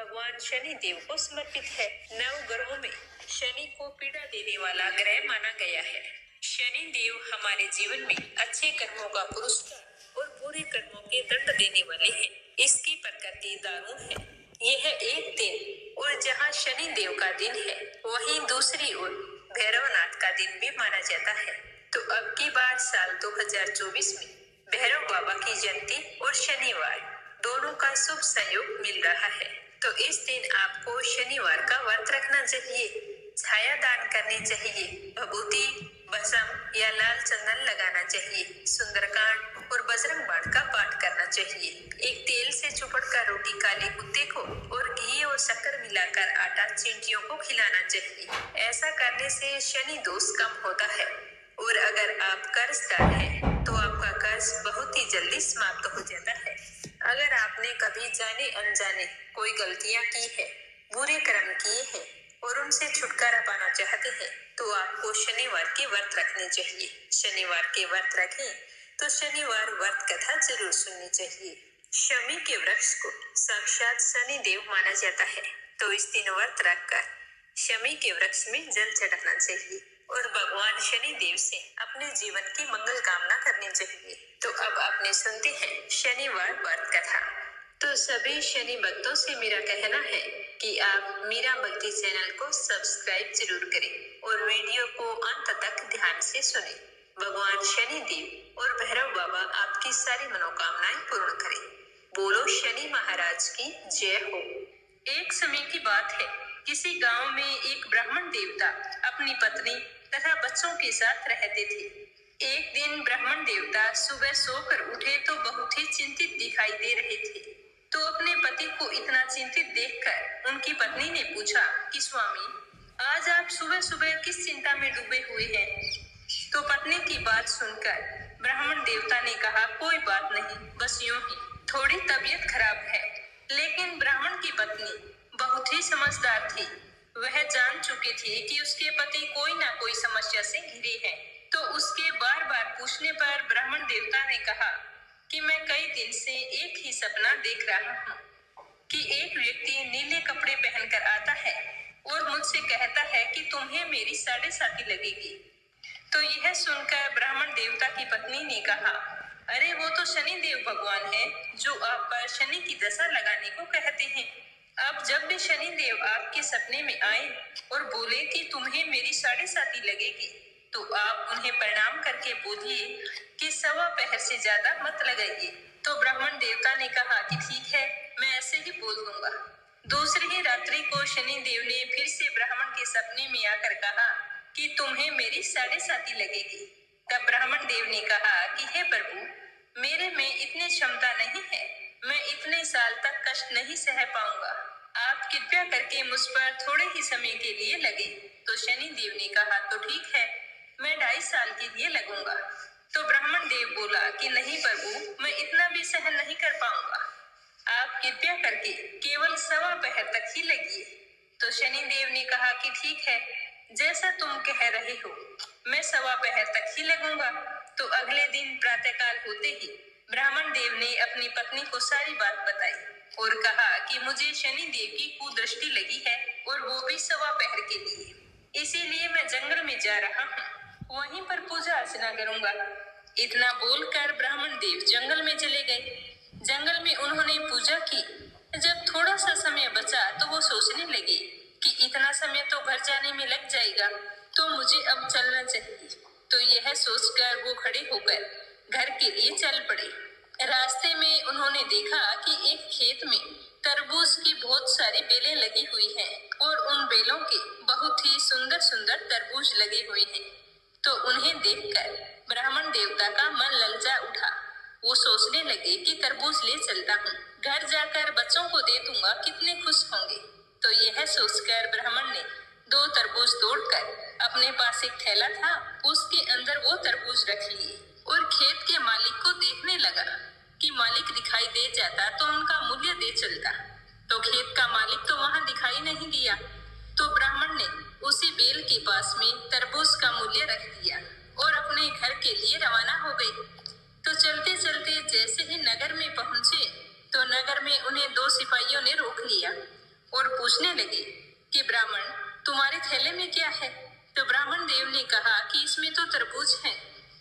भगवान शनि देव को समर्पित है। नव ग्रहों में शनि को पीड़ा देने वाला ग्रह माना गया है। शनि देव हमारे जीवन में अच्छे कर्मों का पुरस्कार और बुरे कर्मों के दंड देने वाले हैं। इसकी प्रकृति दारुण है। यह एक दिन और जहाँ शनि देव का दिन है, वहीं दूसरी ओर भैरवनाथ का दिन भी माना जाता है। तो अब की बार साल 2024 में भैरव बाबा की जयंती और शनिवार दोनों का शुभ संयोग मिल रहा है। तो इस दिन आपको शनिवार का व्रत रखना चाहिए, छाया दान करनी चाहिए, भभूति, भस्म या लाल चंदन लगाना चाहिए, सुंदरकांड और बजरंग बाण का पाठ करना चाहिए। एक तेल से चुपड़कर रोटी काले कुत्ते को और घी और शक्कर मिलाकर आटा चींटियों को खिलाना चाहिए। ऐसा करने से शनि दोष कम होता है। और अगर आप कर्जदार हैं, तो आपका कर्ज बहुत ही जल्दी समाप्त हो जाता है। अगर आपने कभी जाने अनजाने कोई गलतियां की है, बुरे कर्म किए हैं और उनसे छुटकारा पाना चाहते हैं, तो आपको शनिवार के व्रत रखने चाहिए। शनिवार के व्रत रखें तो शनिवार व्रत कथा जरूर सुननी चाहिए। शमी के वृक्ष को साक्षात शनि देव माना जाता है, तो इस दिन व्रत रखकर शमी के वृक्ष में जल चढ़ाना चाहिए और भगवान शनि देव से अपने जीवन की मंगल कामना करनी चाहिए। तो अब आपने सुनते हैं शनिवार व्रत कथा। तो सभी शनि भक्तों से मेरा कहना है कि आप मीरा भक्ति चैनल को सब्सक्राइब जरूर करें और वीडियो को अंत तक ध्यान से सुनें। भगवान शनि देव और भैरव बाबा आपकी सारी मनोकामनाएं पूर्ण करें। बोलो शनि महाराज की जय हो। एक समय की बात है, किसी गांव में एक ब्राह्मण देवता अपनी पत्नी तथा बच्चों के साथ रहते थे। एक दिन ब्राह्मण देवता सुबह सोकर उठे तो बहुत ही चिंतित दिखाई दे रहे थे। तो अपने पति को इतना चिंतित देखकर उनकी पत्नी ने पूछा कि स्वामी, आज आप सुबह सुबह किस चिंता में डूबे हुए हैं? तो पत्नी की बात सुनकर ब्राह्मण देवता ने कहा, कोई बात नहीं, बस यूं ही थोड़ी तबीयत खराब है। लेकिन ब्राह्मण की पत्नी बहुत ही समझदार थी। वह जान चुकी थी कि उसके पति कोई ना कोई समस्या से घिरे हैं। तो उसके बार बार पूछने पर ब्राह्मण देवता ने कहा कि मैं कई दिन से एक ही सपना देख रहा हूँ कि एक व्यक्ति नीले कपड़े पहनकर आता है और मुझसे कहता है कि तुम्हें मेरी साढ़े साथी लगेगी। तो यह सुनकर ब्राह्मण देवता की पत्नी ने कहा, अरे वो तो शनि देव भगवान है, जो आप पर शनि की दशा लगाने को कहते हैं। अब जब भी शनि देव आपके सपने में आए और बोले कि तुम्हें मेरी साढ़े साथी लगेगी, तो आप उन्हें प्रणाम करके बोलिए कि 1.25 पहर से ज्यादा मत लगाइए। तो ब्राह्मण देवता ने कहा कि ठीक है, मैं ऐसे ही बोल दूंगा। दूसरी ही रात्रि को शनि देव ने फिर से ब्राह्मण के सपने में आकर कहा कि तुम्हें मेरी साढ़े साथी लगेगी। तब ब्राह्मण देव ने कहा कि हे प्रभु, मेरे में इतनी क्षमता नहीं है, मैं इतने साल तक कष्ट नहीं सह पाऊंगा। आप कृपया करके मुझ पर थोड़े ही समय के लिए लगे। तो शनि देव ने कहा, तो ठीक है, मैं 2.5 साल के लिए लगूंगा। तो ब्राह्मण देव बोला कि नहीं प्रभु, मैं इतना भी सहन नहीं कर पाऊंगा, आप कृपया करके केवल 1.25 पहर तक ही लगिए। तो शनि देव ने कहा कि ठीक है, जैसा तुम कह रहे हो, मैं 1.25 पहर तक ही लगूंगा। तो अगले दिन प्रातःकाल होते ही ब्राह्मण देव ने अपनी पत्नी को सारी बात बताई और कहा कि मुझे शनि देव की कुदृष्टि लगी है और वो भी 1.25 पहर के लिए। इसीलिए मैं जंगल में जा रहा हूँ, वहीं पर पूजा अर्चना करूंगा। इतना बोलकर ब्राह्मण देव जंगल में चले गए। जंगल में उन्होंने पूजा की। जब थोड़ा सा समय बचा तो वो सोचने लगे कि इतना समय तो घर जाने में लग जाएगा, तो मुझे अब चलना चाहिए। तो यह सोचकर वो खड़े होकर घर के लिए चल पड़े। रास्ते में उन्होंने देखा कि एक खेत में तरबूज की बहुत सारी बेलें लगी हुई हैं और उन बेलों के बहुत ही सुंदर सुंदर तरबूज लगे हुए हैं। तो उन्हें देखकर ब्राह्मण देवता का मन ललचा उठा। वो सोचने लगे कि तरबूज ले चलता हूँ, घर जाकर बच्चों को दे दूंगा, कितने खुश होंगे। तो यह सोचकर ब्राह्मण ने 2 तरबूज तोड़कर अपने पास एक थैला था, उसके अंदर वो तरबूज रख लिए और खेत के मालिक को देखने लगा कि मालिक दिखाई दे जाता तो उनका मूल्य दे चलता। तो खेत का मालिक तो वहां दिखाई नहीं दिया। तो ब्राह्मण ने उसी बेल के पास में तरबूज का मूल्य रख दिया और अपने घर के लिए रवाना हो गए। तो चलते चलते जैसे ही नगर में पहुंचे तो नगर में उन्हें 2 सिपाहियों ने रोक लिया और पूछने लगे कि ब्राह्मण, तुम्हारे थैले में क्या है? तो ब्राह्मण देव ने कहा कि इसमें तो तरबूज है,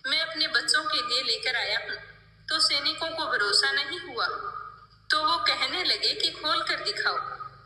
मैं अपने बच्चों के लिए लेकर आया हूँ। तो सैनिकों को भरोसा नहीं हुआ, तो वो कहने लगे कि खोल कर दिखाओ।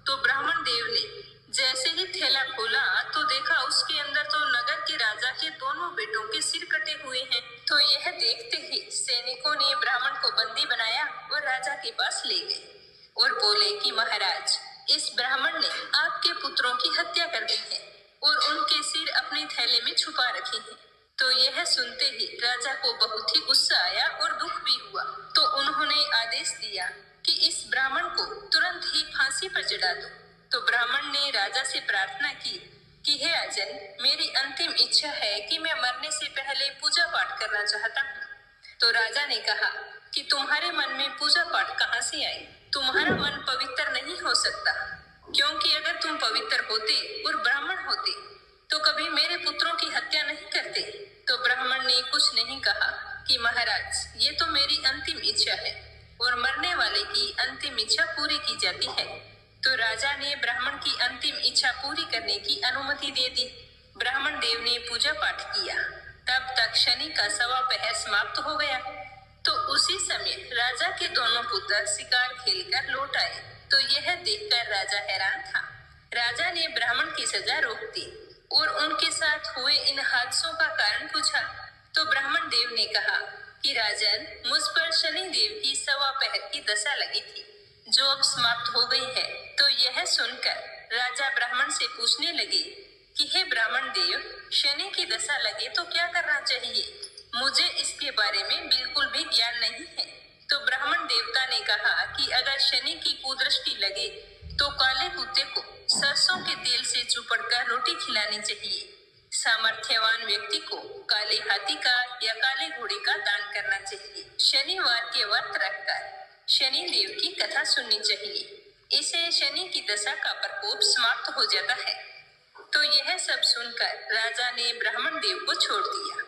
तो ब्राह्मण देव ने जैसे ही थैला खोला तो देखा उसके अंदर तो नगर के राजा के दोनों बेटों के सिर कटे हुए हैं। तो यह देखते ही सैनिकों ने ब्राह्मण को बंदी बनाया और राजा के पास ले गए और बोले कि महाराज, इस ब्राह्मण ने आपके पुत्रों की हत्या कर दी है और उनके सिर अपने थैले में छुपा रखे हैं। तो यह सुनते ही राजा को बहुत ही गुस्सा आया और दुख भी हुआ। तो उन्होंने आदेश दिया कि इस ब्राह्मण को तुरंत ही फांसी पर चढ़ा दो। तो ब्राह्मण ने राजा से प्रार्थना की कि हे आजन, मेरी अंतिम इच्छा है कि मैं मरने से पहले पूजा पाठ करना चाहता हूँ। तो राजा ने कहा कि तुम्हारे मन में पूजा पाठ कहाँ से आई? तुम्हारा मन पवित्र नहीं हो सकता, क्योंकि अगर तुम पवित्र होते और ब्राह्मण होते तो कभी मेरे पुत्रों की हत्या नहीं करते। तो ब्राह्मण ने कुछ नहीं कहा कि महाराज, ये तो मेरी अंतिम इच्छा है और मरने वाले की अंतिम इच्छा पूरी की जाती है। तो राजा ने ब्राह्मण की अंतिम इच्छा पूरी करने की अनुमति दे दी। ब्राह्मण देव ने पूजा पाठ किया। तब तक शनि का सवा पहर समाप्त हो गया। तो उसी समय राजा के दोनों पुत्र शिकार खेलकर लौट आए। तो यह देखकर राजा हैरान था। राजा ने ब्राह्मण की सजा रोक दी और उनके साथ हुए इन हादसों का कारण पूछा। तो ब्राह्मण देव ने कहा कि राजन, मुझ पर शनि देव की सवा पहर की दशा लगी थी, जो अब समाप्त हो गई है। तो यह सुनकर राजा ब्राह्मण से पूछने लगे कि हे ब्राह्मण देव, शनि की दशा लगे तो क्या करना चाहिए? मुझे इसके बारे में बिल्कुल भी ज्ञान नहीं है। तो ब्राह्मण देवता ने कहा कि अगर शनि की कुदृष्टि लगे तो काले कुत्ते को सरसों के तेल से चुपड़कर रोटी खिलानी चाहिए। सामर्थ्यवान व्यक्ति को काले हाथी का या काले घोड़े का दान करना चाहिए। शनिवार के व्रत रखकर शनि देव की कथा सुननी चाहिए। इसे शनि की दशा का प्रकोप समाप्त हो जाता है। तो यह सब सुनकर राजा ने ब्राह्मण देव को छोड़ दिया।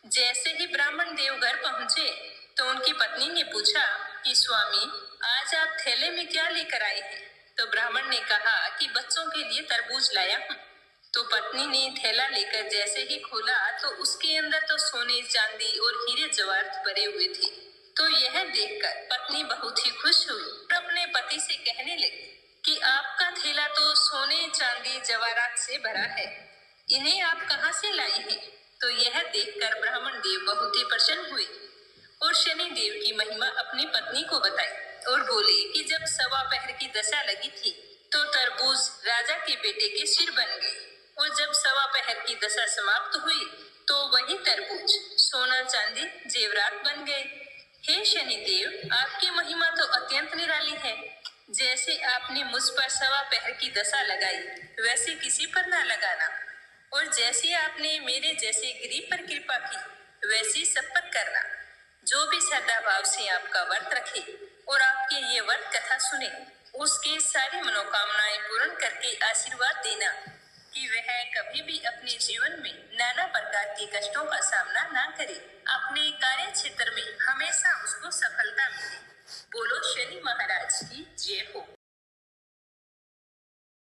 जैसे ही ब्राह्मण देव घर पहुंचे तो उनकी पत्नी ने पूछा कि स्वामी, आज आप थैले में क्या लेकर आए हैं? तो ब्राह्मण ने कहा कि बच्चों के लिए तरबूज लाया हूँ। तो पत्नी ने थैला लेकर जैसे ही खोला तो उसके अंदर तो सोने, चांदी और हीरे जवाहरात भरे हुए थे। तो यह देखकर पत्नी बहुत ही खुश हुई और अपने पति से कहने लगी कि आपका थैला तो सोने, चांदी, जवाहरात से भरा है, इन्हें आप कहाँ से लाई हैं? तो यह देखकर ब्राह्मण देव बहुत ही प्रसन्न हुए और शनि देव की महिमा अपनी पत्नी को बताई और बोले कि जब सवा पहर की दशा लगी थी तो तरबूज राजा के बेटे के सिर बन गए और जब सवा पहर की दशा समाप्त हुई तो वही तरबूज सोना, चांदी, जेवरात बन गए। हे शनि देव, आपकी महिमा तो अत्यंत निराली है। जैसे आपने मुझ पर सवा पहर की दशा लगाई, वैसे किसी पर ना लगाना, और जैसे आपने मेरे जैसे गरीब पर कृपा की, वैसे सब पर करना। जो भी श्रद्धा भाव से आपका व्रत रखे और आपकी ये व्रत कथा सुने, उसकी सारी मनोकामनाएं पूर्ण करके आशीर्वाद देना कि वह कभी भी अपने जीवन में नाना प्रकार के कष्टों का सामना ना करे, अपने कार्य क्षेत्र में हमेशा उसको सफलता मिले। बोलो शनि महाराज की जय हो।